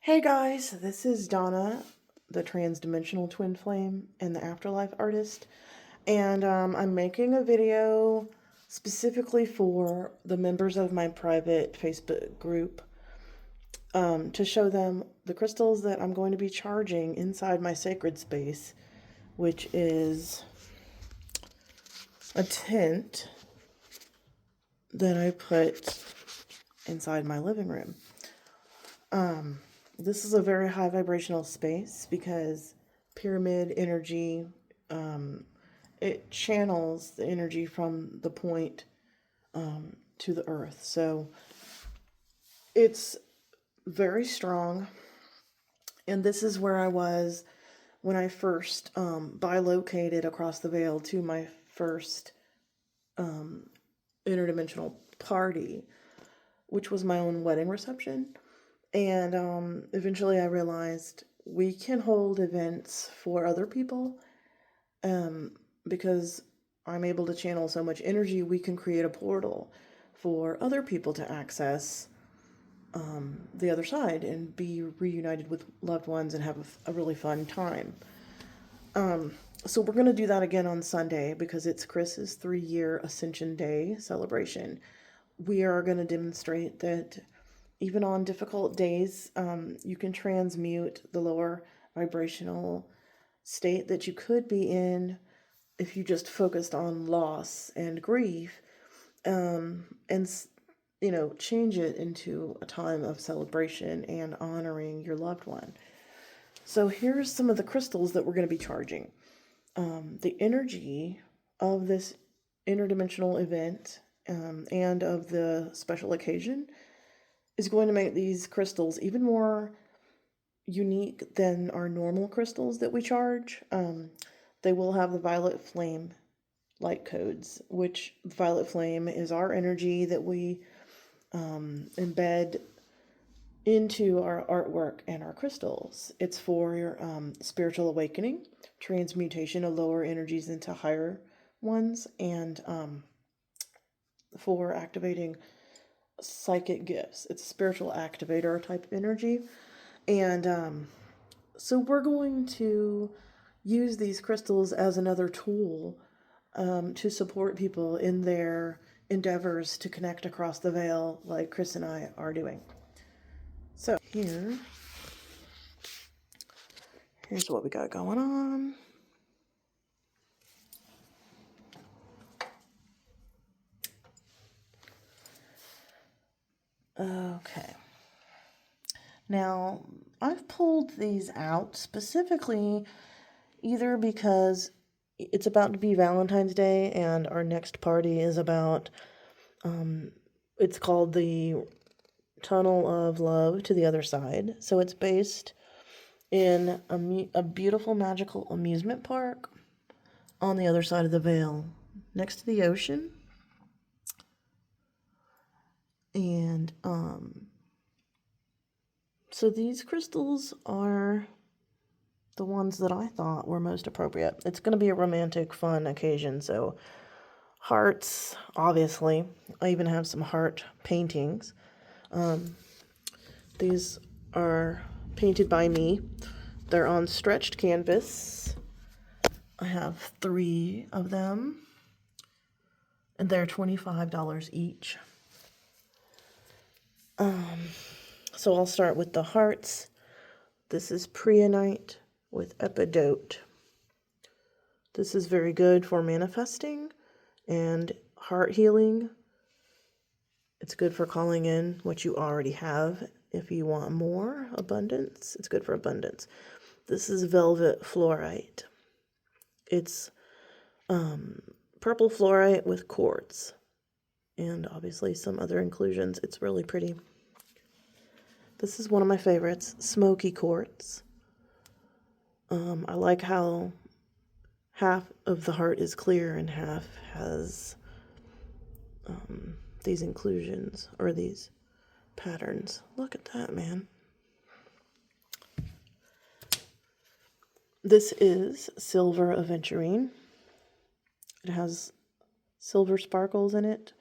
Hey guys, this is Donna, the Transdimensional Twin Flame and the Afterlife Artist, and I'm making a video specifically for the members of my private Facebook group to show them the crystals that I'm going to be charging inside my sacred space, which is a tent that I put inside my living room. This is a very high vibrational space because pyramid energy, it channels the energy from the point to the earth. So it's very strong. And this is where I was when I first bilocated across the veil to my first interdimensional party, which was my own wedding reception. And eventually I realized we can hold events for other people because I'm able to channel so much energy, we can create a portal for other people to access the other side and be reunited with loved ones and have a really fun time. So we're going to do that again on Sunday because it's Chris's 3-year Ascension Day celebration. We are going to demonstrate that even on difficult days, you can transmute the lower vibrational state that you could be in if you just focused on loss and grief, and change it into a time of celebration and honoring your loved one. So here's some of the crystals that we're going to be charging. The energy of this interdimensional event and of the special occasion is going to make these crystals even more unique than our normal crystals that we charge. They will have the violet flame light codes, which violet flame is our energy that we embed into our artwork and our crystals. It's for your spiritual awakening, transmutation of lower energies into higher ones, and for activating psychic gifts. It's a spiritual activator type of energy. And so we're going to use these crystals as another tool to support people in their endeavors to connect across the veil like Chris and I are doing. So here's what we got going on. Okay. Now, I've pulled these out specifically either because it's about to be Valentine's Day and our next party is about, it's called the Tunnel of Love to the Other Side. So it's based in a beautiful magical amusement park on the other side of the veil, next to the ocean. And so these crystals are the ones that I thought were most appropriate. It's going to be a romantic, fun occasion, so hearts, obviously. I even have some heart paintings. These are painted by me. They're on stretched canvas. I have 3 of them, and they're $25 each. So I'll start with the hearts. This is preonite with epidote. This is very good for manifesting and heart healing. It's good for calling in what you already have. If you want more abundance, it's good for abundance. This is velvet fluorite. It's purple fluorite with quartz and obviously some other inclusions. It's really pretty. This is one of my favorites, smoky quartz. I like how half of the heart is clear and half has these inclusions or these patterns. Look at that, man. This is silver aventurine. It has silver sparkles in it.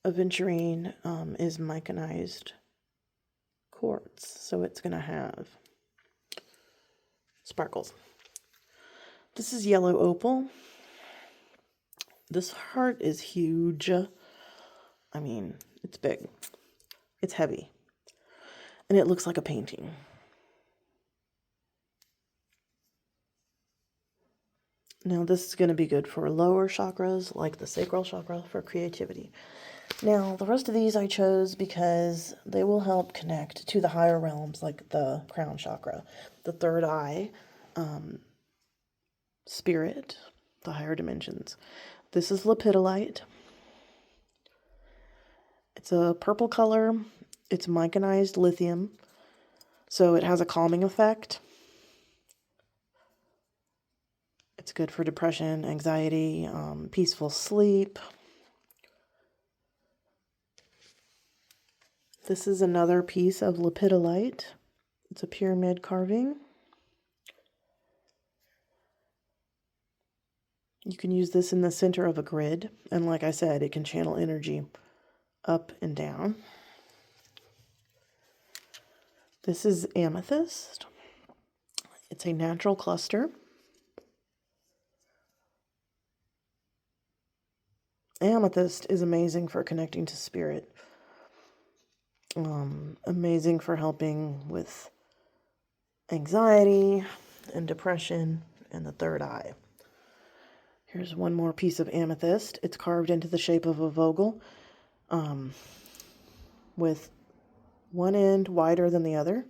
Aventurine is micanized quartz. So it's going to have sparkles. This is yellow opal. This heart is huge. I mean, it's big. It's heavy. And it looks like a painting. Now this is going to be good for lower chakras, like the sacral chakra, for creativity. Now, the rest of these I chose because they will help connect to the higher realms, like the crown chakra, the third eye, spirit, the higher dimensions. This is lepidolite. It's a purple color. It's micanized lithium, so it has a calming effect. It's good for depression, anxiety, peaceful sleep. This is another piece of lepidolite. It's a pyramid carving. You can use this in the center of a grid, and like I said, it can channel energy up and down. This is amethyst. It's a natural cluster. Amethyst is amazing for connecting to spirit. Amazing for helping with anxiety and depression and the third eye. Here's one more piece of amethyst. It's carved into the shape of a vogel, with one end wider than the other.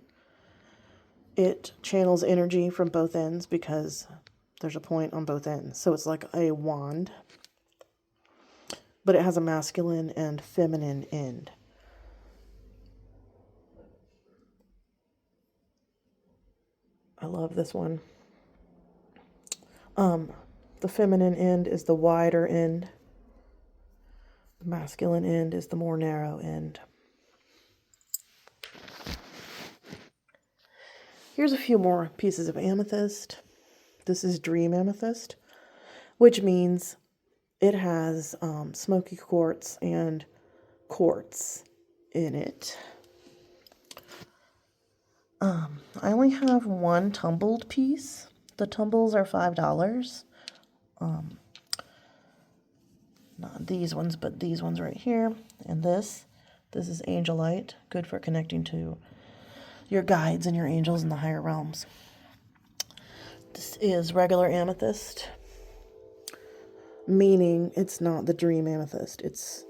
It channels energy from both ends because there's a point on both ends. So it's like a wand, but it has a masculine and feminine end. I love this one. The feminine end is the wider end. The masculine end is the more narrow end. Here's a few more pieces of amethyst. This is dream amethyst, which means it has smoky quartz and quartz in it. I only have one tumbled piece. The tumbles are $5. Not these ones, but these ones right here. And this is angelite, good for connecting to your guides and your angels in the higher realms. This is regular amethyst, meaning it's not the dream amethyst. It's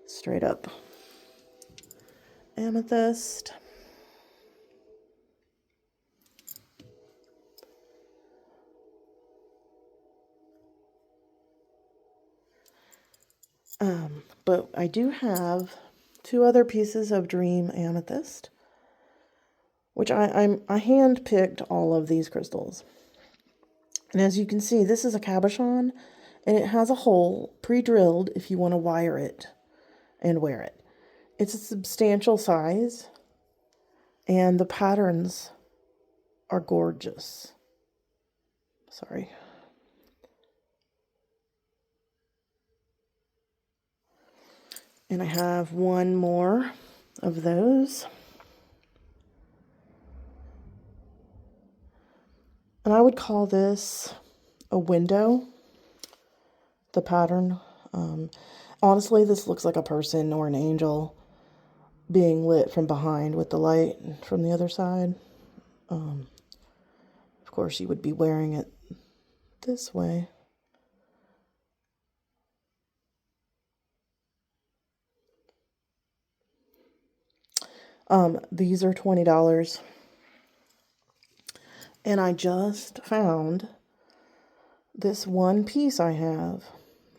straight up amethyst. But I do have two other pieces of dream amethyst, which I hand-picked all of these crystals. And as you can see, this is a cabochon, and it has a hole pre-drilled if you want to wire it and wear it. It's a substantial size, and the patterns are gorgeous. Sorry. And I have one more of those. And I would call this a window, the pattern. Honestly, this looks like a person or an angel being lit from behind with the light from the other side. Of course, you would be wearing it this way. These are $20. And I just found this one piece I have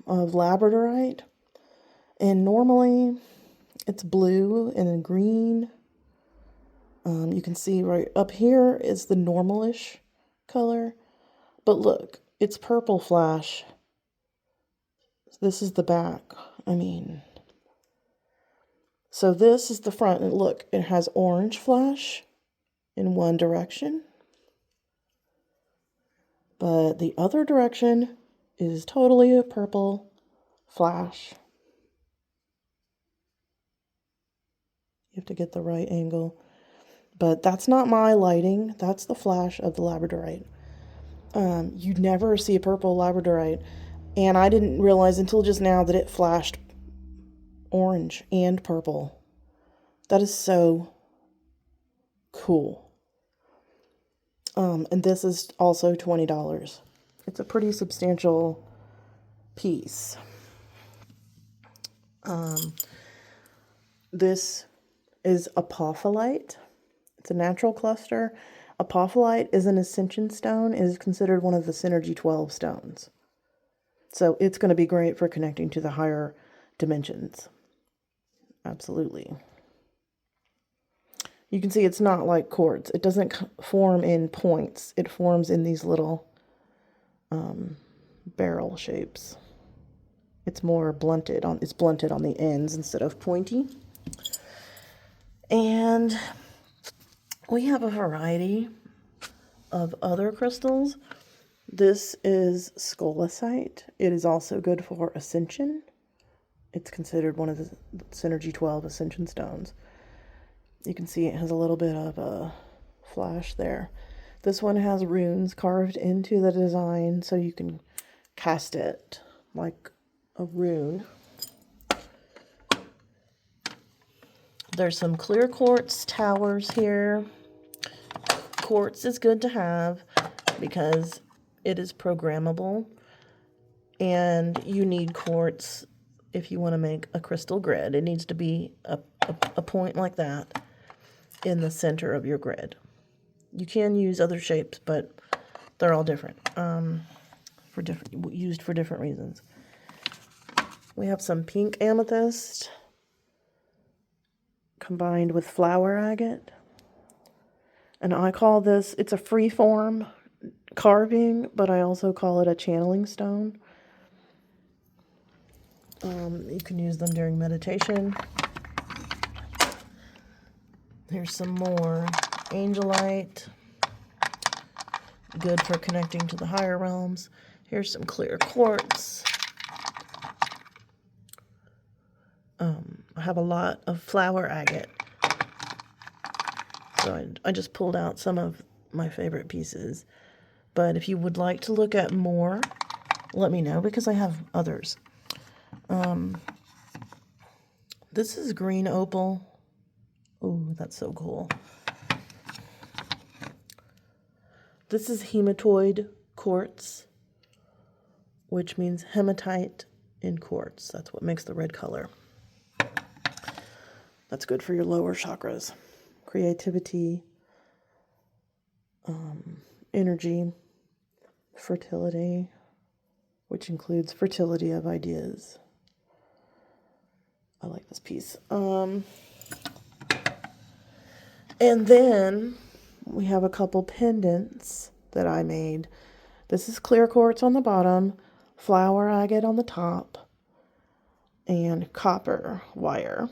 of labradorite. And normally it's blue and then green. You can see right up here is the normalish color. But look, it's purple flash. This is the back. So this is the front. And look, it has orange flash in one direction. But the other direction is totally a purple flash. You have to get the right angle. But that's not my lighting. That's the flash of the labradorite. You never see a purple labradorite. And I didn't realize until just now that it flashed orange and purple. That is so cool. And this is also $20. It's a pretty substantial piece. This is apophyllite. It's a natural cluster. Apophyllite is an ascension stone. It is considered one of the Synergy 12 stones. So it's going to be great for connecting to the higher dimensions. Absolutely. You can see it's not like quartz. It doesn't form in points. It forms in these little barrel shapes. It's more blunted on. It's blunted on the ends instead of pointy. And we have a variety of other crystals. This is scolecite. It is also good for ascension. It's considered one of the Synergy 12 ascension stones. You can see it has a little bit of a flash there. This one has runes carved into the design, so you can cast it like a rune. There's some clear quartz towers here. Quartz is good to have because it is programmable, and you need quartz if you want to make a crystal grid. It needs to be a point like that in the center of your grid. You can use other shapes, but they're all different, used for different reasons. We have some pink amethyst combined with flower agate. And I call this, it's a free-form carving, but I also call it a channeling stone. You can use them during meditation. Here's some more angelite, good for connecting to the higher realms. Here's some clear quartz. I have a lot of flower agate. So I just pulled out some of my favorite pieces. But if you would like to look at more, let me know, because I have others. This is green opal. Oh, that's so cool. This is hematoid quartz, which means hematite in quartz. That's what makes the red color. That's good for your lower chakras. Creativity, energy, fertility, which includes fertility of ideas. I like this piece. And then we have a couple pendants that I made. This is clear quartz on the bottom, flower agate on the top, and copper wire.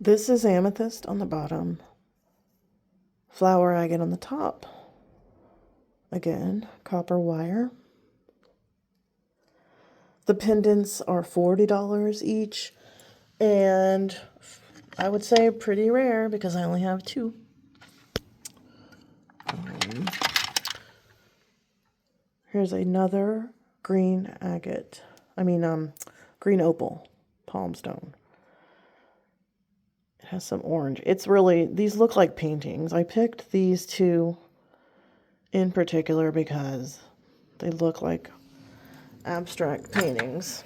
This is amethyst on the bottom, flower agate on the top. Again, copper wire. The pendants are $40 each, and I would say pretty rare because I only have two. Here's another green agate. Green opal palm stone. It has some orange. It's really, these look like paintings. I picked these two in particular because they look like abstract paintings.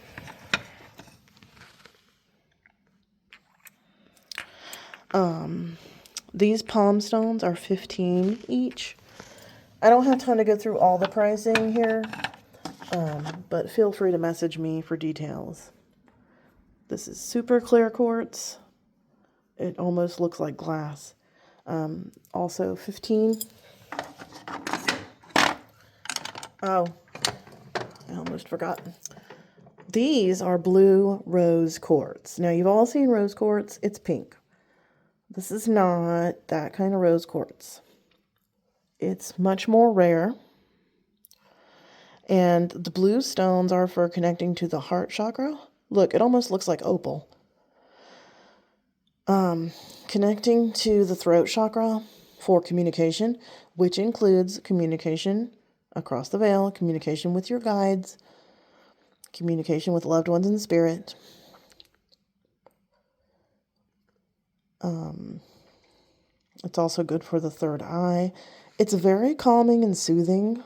These palm stones are $15 each. I don't have time to go through all the pricing here, but feel free to message me for details. This is super clear quartz. It almost looks like glass. Also $15. Oh, I almost forgot. These are blue rose quartz. Now, you've all seen rose quartz. It's pink. This is not that kind of rose quartz. It's much more rare. And the blue stones are for connecting to the heart chakra. Look, it almost looks like opal. Connecting to the throat chakra for communication, which includes communication across the veil, communication with your guides, communication with loved ones in spirit. It's also good for the third eye. It's very calming and soothing.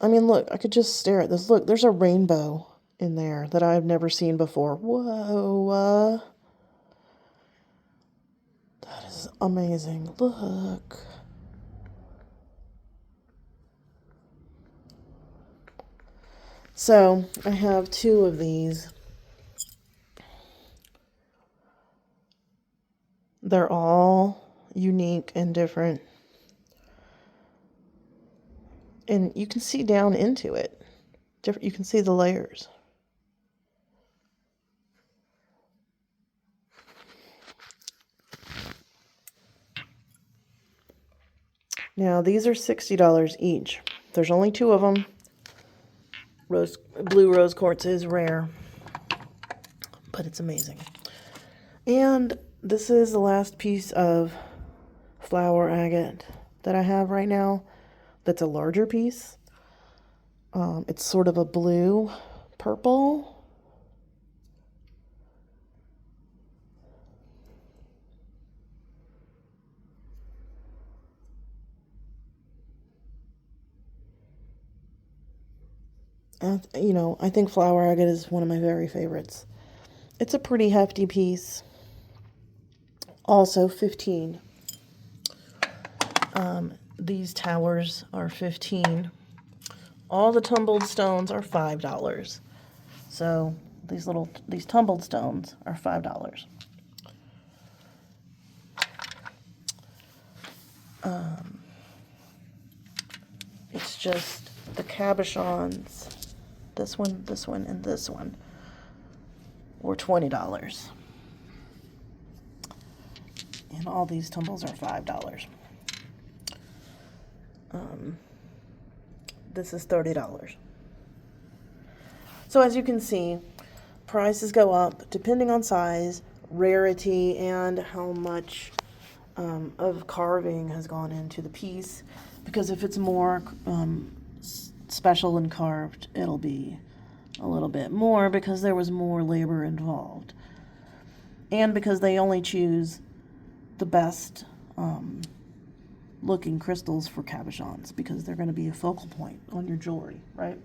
I mean, look, I could just stare at this. Look, there's a rainbow in there that I've never seen before. Whoa. That is amazing. Look. So, I have 2 of these. They're all unique and different. And you can see down into it. You can see the layers. Now, these are $60 each. There's only 2 of them. Blue rose quartz is rare, but it's amazing. And this is the last piece of flower agate that I have right now. That's a larger piece. It's sort of a blue purple. And, I think flower agate is one of my very favorites. It's a pretty hefty piece. Also 15. These towers are 15. All the tumbled stones are $5. So these tumbled stones are $5. It's just the cabochons. This one, and this one were $20. And all these tumbles are $5. This is $30. So as you can see, prices go up depending on size, rarity, and how much of carving has gone into the piece. Because if it's more special and carved, it'll be a little bit more because there was more labor involved. And because they only choose the best looking crystals for cabochons because they're going to be a focal point on your jewelry, right?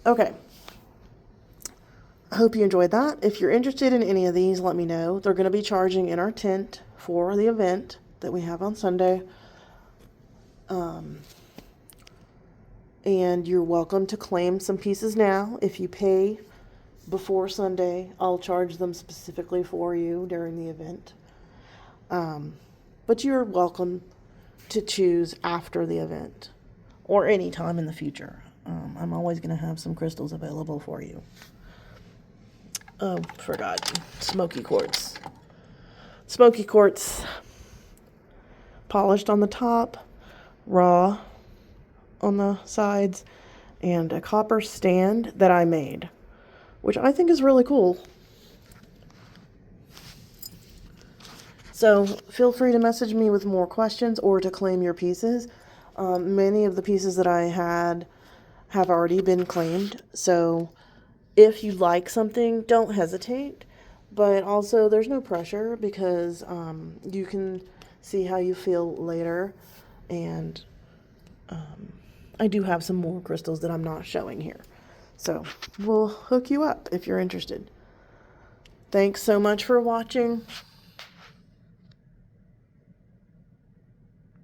Okay. I hope you enjoyed that. If you're interested in any of these, let me know. They're going to be charging in our tent for the event that we have on Sunday. And you're welcome to claim some pieces now. If you pay before Sunday, I'll charge them specifically for you during the event. But you're welcome to choose after the event or any time in the future. I'm always going to have some crystals available for you. Oh, forgot. Smoky quartz. Smoky quartz, polished on the top, raw on the sides, and a copper stand that I made, which I think is really cool. So feel free to message me with more questions or to claim your pieces. Many of the pieces that I had have already been claimed. So if you like something, don't hesitate. But also there's no pressure because you can see how you feel later. And I do have some more crystals that I'm not showing here. So we'll hook you up if you're interested. Thanks so much for watching.